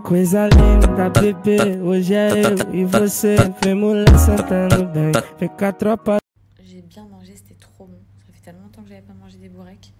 Coisa linda, bebê, hoje é eu e você. Vem mulher sentando bem, vem com a tropa. J'ai bien mangé, c'était trop bon. Ça fait tellement longtemps que j'avais pas mangé des bourrecs.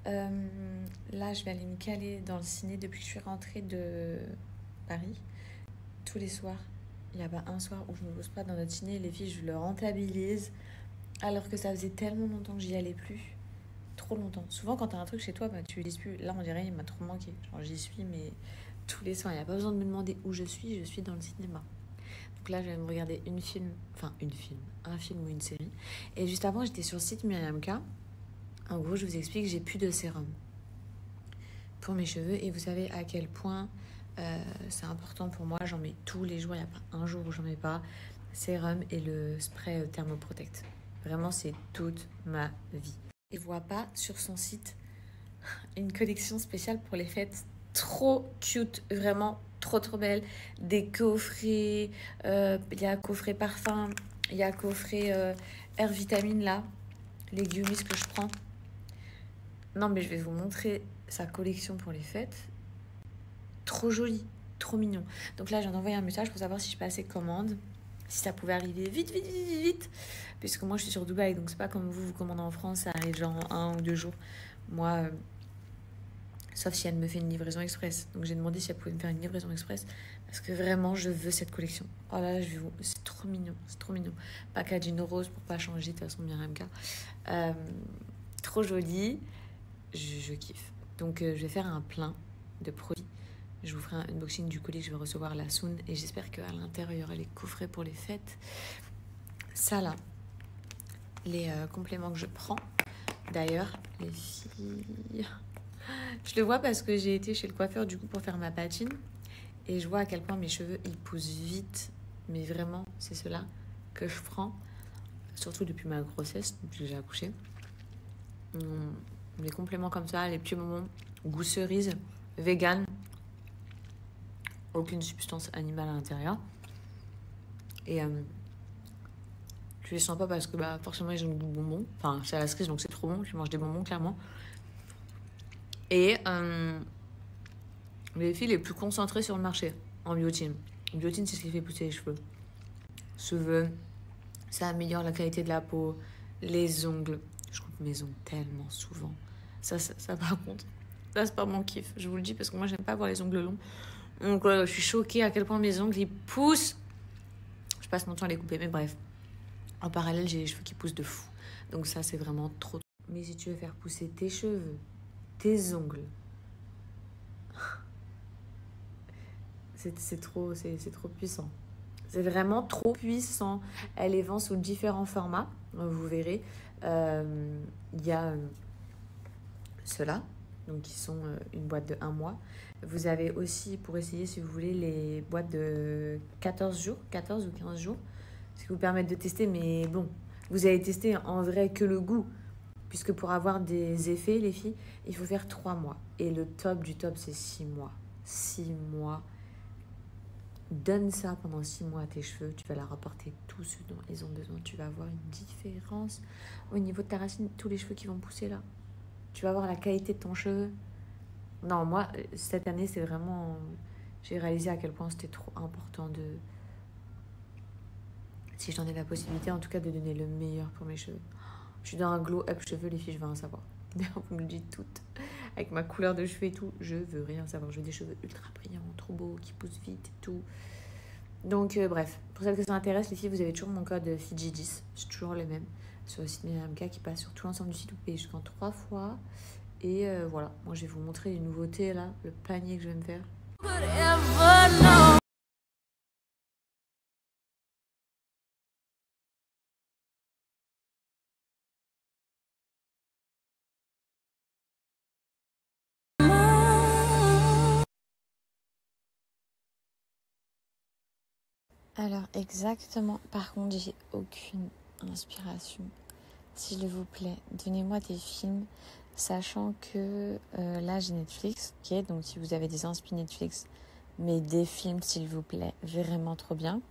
Là, je vais aller me caler dans le ciné depuis que je suis rentrée de Paris. Tous les soirs, il n'y a pas un soir où je ne me pose pas dans notre ciné. Les filles, je le rentabilise. Alors que ça faisait tellement longtemps que j'y allais plus. Trop longtemps. Souvent, quand t'as un truc chez toi, bah, tu l'y plus. Là, on dirait, il m'a trop manqué. Genre, j'y suis, mais tous les soirs. Il n'y a pas besoin de me demander où je suis dans le cinéma. Donc là, je vais me regarder un film ou une série. Et juste avant, j'étais sur le site Miriamka. En gros, je vous explique, j'ai plus de sérum pour mes cheveux. Et vous savez à quel point c'est important pour moi. J'en mets tous les jours. Il n'y a pas un jour où j'en mets pas. Sérum et le spray Thermoprotect. Vraiment, c'est toute ma vie. Et voit pas sur son site une collection spéciale pour les fêtes. Trop cute, vraiment trop belle. Des coffrets, il y a coffret parfum, il y a coffret Air Vitamine là, les gummies que je prends. Non mais je vais vous montrer sa collection pour les fêtes. Trop jolie, trop mignon. Donc là, je viens d'envoyer un message pour savoir si je passais commande, si ça pouvait arriver vite. Puisque moi, je suis sur Dubaï, donc c'est pas comme vous commandez en France, ça arrive genre en 1 ou 2 jours. Moi, sauf si elle me fait une livraison express. Donc j'ai demandé si elle pouvait me faire une livraison express, parce que vraiment, je veux cette collection. Oh là, c'est trop mignon, Packaging rose pour pas changer, de toute façon, Miriamka. Trop joli, je kiffe. Donc je vais faire un plein de produits. Je vous ferai un unboxing du colis que je vais recevoir la soon. Et j'espère qu'à l'intérieur, il y aura les coffrets pour les fêtes. Ça là, les compléments que je prends. D'ailleurs, les filles... Je le vois parce que j'ai été chez le coiffeur du coup pour faire ma patine. Et je vois à quel point mes cheveux, ils poussent vite. Mais vraiment, c'est cela que je prends. Surtout depuis ma grossesse, depuis que j'ai accouché. Les compléments comme ça, les petits bonbons, goût cerise, vegan. Aucune substance animale à l'intérieur. Et je les sens pas parce que forcément ils ont du bonbon. Enfin, c'est à la cerise donc c'est trop bon. Je mange des bonbons clairement. Et les filles les plus concentrées sur le marché en biotine. Biotine, c'est ce qui fait pousser les cheveux. Ça améliore la qualité de la peau, les ongles. Je coupe mes ongles tellement souvent. Ça par contre, ça c'est pas mon kiff. Je vous le dis parce que moi j'aime pas avoir les ongles longs. Donc je suis choquée à quel point mes ongles ils poussent. Je passe mon temps à les couper, mais bref. En parallèle, j'ai les cheveux qui poussent de fou. Donc ça, c'est vraiment trop. Mais si tu veux faire pousser tes cheveux, tes ongles, c'est trop puissant. C'est vraiment trop puissant. Elle les vend sous différents formats. Vous verrez. Il y a ceux-là, donc qui sont une boîte de 1 mois. Vous avez aussi, pour essayer, si vous voulez, les boîtes de 14 jours, 14 ou 15 jours. Ce qui vous permet de tester, mais bon, vous allez tester en vrai que le goût. Puisque pour avoir des effets, les filles, il faut faire 3 mois. Et le top du top, c'est 6 mois. 6 mois. Donne ça pendant 6 mois à tes cheveux. Tu vas leur apporter tout ce dont ils ont besoin. Tu vas avoir une différence au niveau de ta racine. Tous les cheveux qui vont pousser là. Tu vas voir la qualité de ton cheveu. Non, moi, cette année, c'est vraiment... J'ai réalisé à quel point c'était trop important de... Si j'en ai la possibilité, en tout cas, de donner le meilleur pour mes cheveux. Je suis dans un glow-up cheveux, les filles, je veux rien savoir. Vous me le dites toutes. Avec ma couleur de cheveux et tout, je veux rien savoir. Je veux des cheveux ultra brillants, trop beaux, qui poussent vite et tout. Donc, bref. Pour celles que ça intéresse, les filles, vous avez toujours mon code Fidji10. C'est toujours le même. Sur le site Miriamka qui passe sur tout l'ensemble du site. Vous payez jusqu'en 3 fois. Et voilà. Moi, je vais vous montrer les nouveautés, là. Le panier que je vais me faire. Alors exactement, par contre j'ai aucune inspiration. S'il vous plaît, donnez-moi des films, sachant que là j'ai Netflix, ok, donc si vous avez des inspi Netflix, mais des films s'il vous plaît, vraiment trop bien.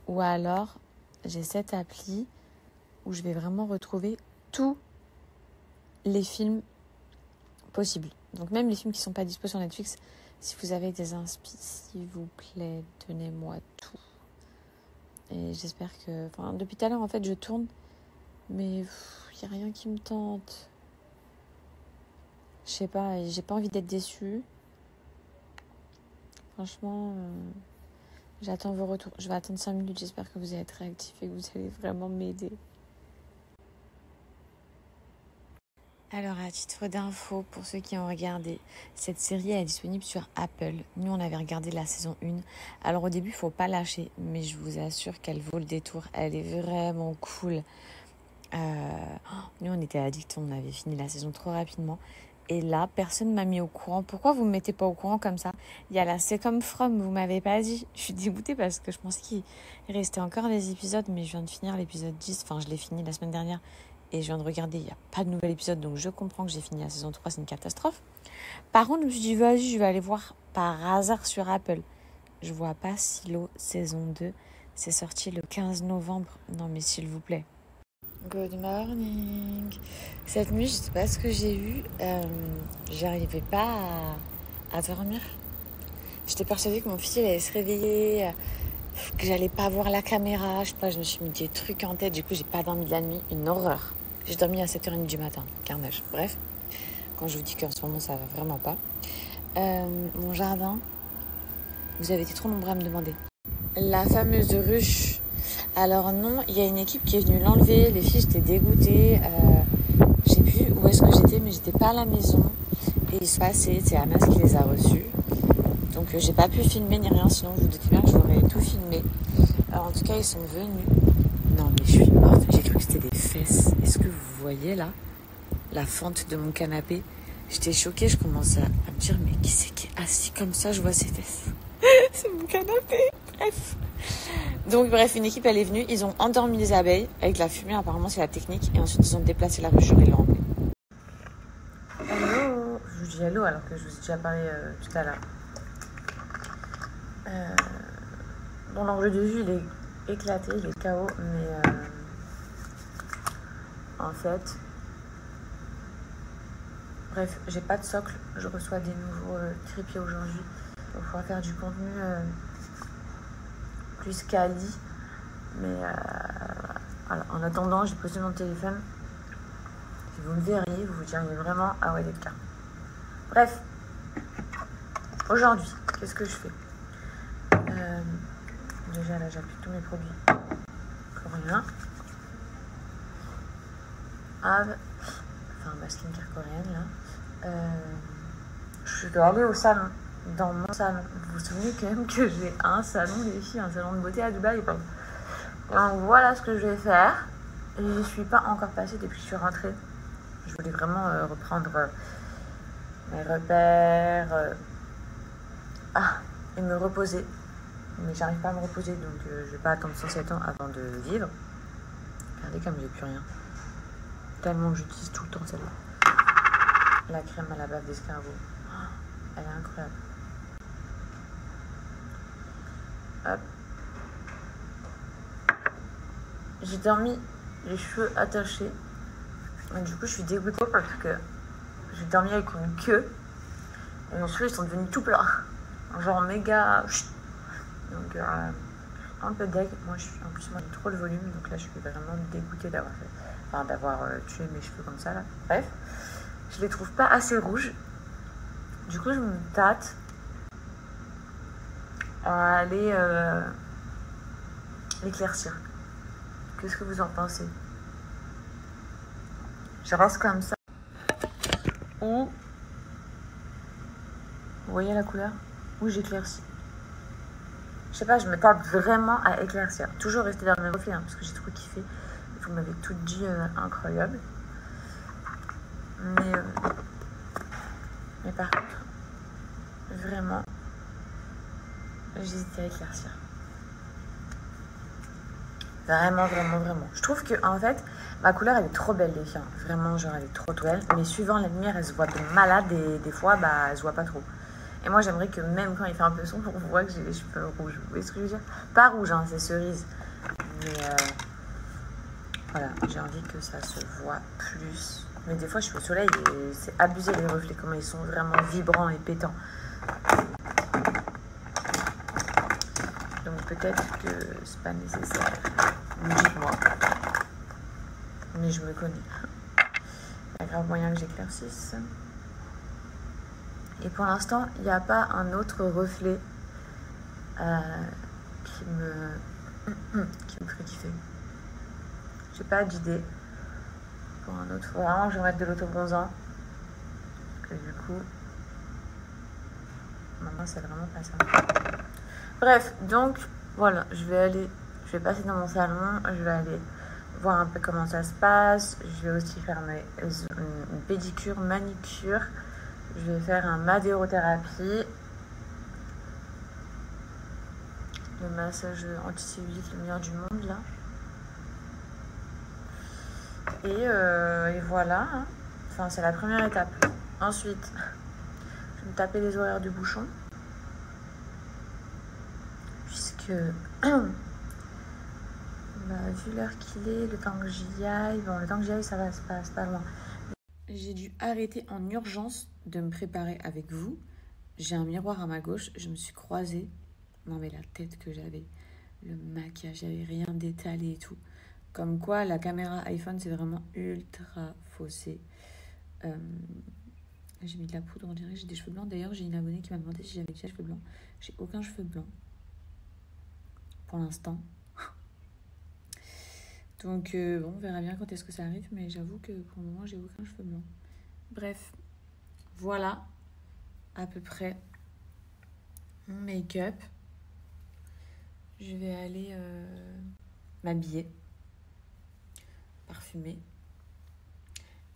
Ou alors j'ai cette appli où je vais vraiment retrouver tous les films possibles. Donc même les films qui ne sont pas dispo sur Netflix, Si vous avez des inspi, s'il vous plaît, donnez-moi tout. Et j'espère que... Enfin, depuis tout à l'heure, en fait, je tourne, mais il n'y a rien qui me tente. Je sais pas, j'ai pas envie d'être déçue. Franchement, j'attends vos retours. Je vais attendre 5 minutes, j'espère que vous allez être réactifs et que vous allez vraiment m'aider. Alors, à titre d'info, pour ceux qui ont regardé, cette série est disponible sur Apple. Nous, on avait regardé la saison 1. Alors, au début, il ne faut pas lâcher, mais je vous assure qu'elle vaut le détour. Elle est vraiment cool. Nous, on était addicts, on avait fini la saison trop rapidement. Et là, personne ne m'a mis au courant. Pourquoi vous ne me mettez pas au courant comme ça? Il y a la C'est comme From, vous ne m'avez pas dit. Je suis dégoûtée parce que je pense qu'il restait encore des épisodes, mais je viens de finir l'épisode 10. Enfin, je l'ai fini la semaine dernière. Et je viens de regarder, il n'y a pas de nouvel épisode, donc je comprends que j'ai fini la saison 3, c'est une catastrophe. Par contre, je me suis dit, vas-y, je vais aller voir par hasard sur Apple. Je vois pas Silo saison 2, c'est sorti le 15 novembre. Non mais s'il vous plaît. Good morning. Cette nuit, je sais pas ce que j'ai eu, j'arrivais pas à dormir. J'étais persuadée que mon fils il allait se réveiller, que j'allais pas voir la caméra, je sais pas, je me suis mis des trucs en tête, du coup j'ai pas dormi de la nuit, une horreur. J'ai dormi à 7h30 du matin, carnage. Bref, quand je vous dis qu'en ce moment ça va vraiment pas. Mon jardin, vous avez été trop nombreux à me demander. La fameuse ruche. Alors non, il y a une équipe qui est venue l'enlever, les filles j'étais dégoûtée. Je sais plus où est-ce que j'étais, mais j'étais pas à la maison. Et il se passait, c'est Anas qui les a reçus. Donc j'ai pas pu filmer ni rien, sinon vous doutez bien que j'aurais tout filmé. Alors en tout cas ils sont venus. Non mais je suis morte, j'ai cru que c'était des fesses. Est-ce que vous voyez là la fente de mon canapé? J'étais choquée, je commençais à me dire mais qui c'est qui est assis comme ça, je vois ses fesses. C'est mon canapé, bref. Donc bref, une équipe elle est venue, ils ont endormi les abeilles avec la fumée, apparemment c'est la technique, et ensuite ils ont déplacé la ruche et l'ont remplie. Allô, je vous dis allô alors que je vous ai déjà parlé tout à l'heure. Bon, l'angle de vue il est éclaté, il est KO, mais en fait, bref, j'ai pas de socle, je reçois des nouveaux crépiers aujourd'hui. Il faudra faire du contenu plus quali, mais voilà. En attendant, j'ai posé mon téléphone. Si vous me verriez, vous vous diriez vraiment ah ouais, des cas. Bref, aujourd'hui, qu'est-ce que je fais? Déjà là j'applique tous mes produits coréens. Enfin ma skincare coréenne là. Je dois aller au salon. Dans mon salon. Vous vous souvenez quand même que j'ai un salon les filles, un salon de beauté à Dubaï. Donc voilà ce que je vais faire. Et je ne suis pas encore passée depuis que je suis rentrée. Je voulais vraiment reprendre mes repères et me reposer. Mais j'arrive pas à me reposer, donc je vais pas attendre 107 ans avant de vivre. Regardez comme j'ai plus rien. Tellement que j'utilise tout le temps celle-là. La crème à la bave d'escargot. Elle est incroyable. Hop. J'ai dormi les cheveux attachés. Et du coup, je suis dégoûtée parce que j'ai dormi avec une queue. Et mes cheveux, ils sont devenus tout plats. Genre méga... Donc, un peu deg. Moi, en plus, moi, j'ai trop le volume. Donc là, je suis vraiment dégoûtée d'avoir tué mes cheveux comme ça, là. Bref. Je les trouve pas assez rouges. Du coup, je me tâte à aller l'éclaircir. Qu'est-ce que vous en pensez? Je reste comme ça. Ou, vous voyez la couleur? Ou j'éclaircis. Je sais pas, je me tâte vraiment à éclaircir. Toujours rester dans mes reflets, parce que j'ai trop kiffé. Vous m'avez tout dit incroyable. Mais par contre, vraiment, j'hésite à éclaircir. Vraiment. Je trouve que, en fait, ma couleur, elle est trop belle, les filles. Vraiment, genre, elle est trop belle. Mais suivant la lumière, elle se voit de malade et des fois, elle se voit pas trop. Et moi, j'aimerais que même quand il fait un peu sombre, on voit que j'ai les cheveux rouges. Vous voyez ce que je veux dire? Pas rouge, hein, c'est cerise. Mais voilà, j'ai envie que ça se voit plus. Mais des fois, je suis au soleil et c'est abusé les reflets, comment ils sont vraiment vibrants et pétants. peut-être que c'est pas nécessaire. Dites-moi. Mais je me connais. Il y a grave moyen que j'éclaircisse. Et pour l'instant, il n'y a pas un autre reflet qui me ferait kiffer. J'ai pas d'idée pour un autre. Faut vraiment que je mette de l'autobronzant. Parce que du coup, maintenant c'est vraiment pas ça. Bref, donc voilà, je vais passer dans mon salon, je vais aller voir un peu comment ça se passe. Je vais aussi faire une pédicure, manicure. Je vais faire un madérothérapie. Le massage anti-cellulite le meilleur du monde là. Et voilà. Hein. Enfin, c'est la première étape. Ensuite, je vais me taper les horaires du bouchon. Puisque, vu l'heure qu'il est, le temps que j'y aille, ça va, c'est pas loin. J'ai dû arrêter en urgence de me préparer avec vous. J'ai un miroir à ma gauche, je me suis croisée. Non mais la tête que j'avais, le maquillage, j'avais rien d'étalé et tout. Comme quoi la caméra iPhone c'est vraiment ultra faussé. J'ai mis de la poudre, on dirait que j'ai des cheveux blancs. D'ailleurs j'ai une abonnée qui m'a demandé si j'avais des cheveux blancs. J'ai aucun cheveu blanc. Pour l'instant. Donc bon, on verra bien quand est-ce que ça arrive, mais j'avoue que pour le moment, j'ai aucun cheveu blanc. Bref, voilà à peu près mon make-up. Je vais aller m'habiller, parfumer.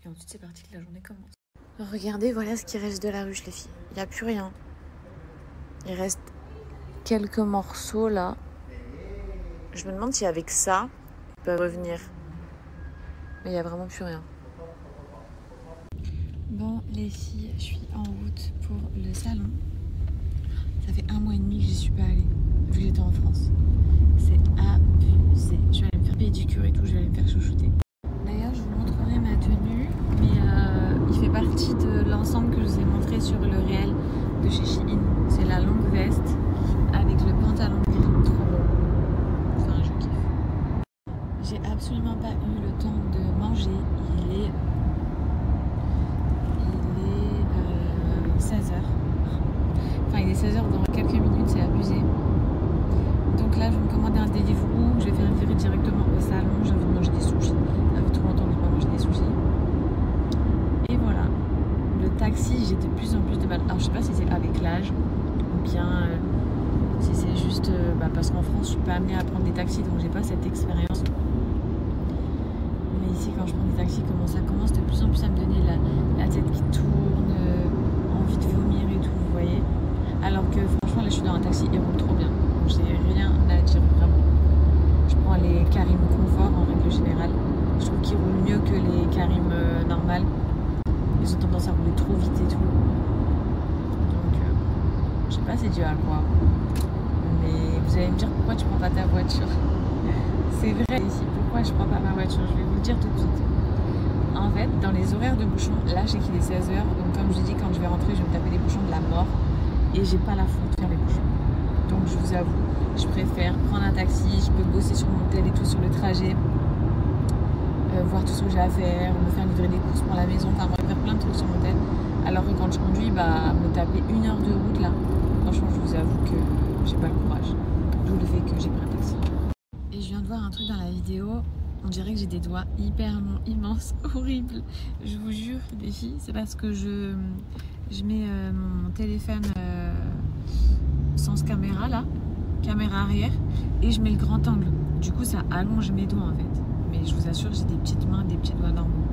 Et ensuite, c'est parti que la journée commence. Regardez, voilà ce qui reste de la ruche, les filles. Il n'y a plus rien. Il reste quelques morceaux là. Je me demande si avec ça, ils peuvent revenir. Mais il n'y a vraiment plus rien. Bon, les filles, je suis en route pour le salon. Ça fait 1 mois et demi que j'y suis pas allée, vu que j'étais en France. C'est abusé. Je vais aller me faire pédicure et tout, je vais aller me faire chouchouter. D'ailleurs, je vous montrerai ma tenue, mais il fait partie de l'ensemble que je vous ai montré sur le réel de chez Shein. C'est la longue veste avec le pantalon gris, trop beau. Enfin, je kiffe. J'ai absolument pas eu le temps de manger. Il est 16h. Enfin, il est 16h dans quelques minutes, c'est abusé. Donc là, je vais me commander un Deliveroo. Je vais faire un ferry directement au salon. J'ai envie de manger des sushis. Ça fait trop longtemps que je n'ai pas mangé des sushis. Et voilà. Le taxi, j'ai de plus en plus de mal. Alors, je sais pas si c'est avec l'âge ou bien si c'est juste parce qu'en France, je suis pas amenée à prendre des taxis, donc j'ai pas cette expérience. Mais ici, quand je prends des taxis, ça commence de plus en plus à me donner la tête qui tourne, envie de vomir et tout, vous voyez. Alors que franchement, là, je suis dans un taxi, il roule trop bien. Donc, j'ai rien à dire vraiment. Je prends les Carim Confort en règle générale. Je trouve qu'ils roulent mieux que les Carim normales. Ils ont tendance à rouler trop vite et tout. Donc, je sais pas c'est dû à quoi. Mais vous allez me dire pourquoi tu prends pas ta voiture. C'est vrai ici, pourquoi je prends pas ma voiture? Je vais vous le dire tout de suite. En fait, dans les horaires de bouchons, là je sais qu'il est 16h, donc comme je dis, quand je vais rentrer, je vais me taper des bouchons de la mort. Et j'ai pas la flemme de faire les bouchons. Donc je vous avoue, je préfère prendre un taxi, je peux bosser sur mon tel et tout sur le trajet, voir tout ce que j'ai à faire, me faire livrer des courses pour la maison, enfin moi, faire plein de trucs sur mon tel. Alors que quand je conduis, me taper 1 heure de route là, franchement je vous avoue que j'ai pas le courage. D'où le fait que j'ai pris un taxi. Et je viens de voir un truc dans la vidéo, on dirait que j'ai des doigts hyper longs, immenses, horribles. Je vous jure les filles, c'est parce que je mets mon téléphone sans caméra là, caméra arrière, et je mets le grand angle. Du coup ça allonge mes doigts en fait. Mais je vous assure, j'ai des petites mains, des petits doigts normaux.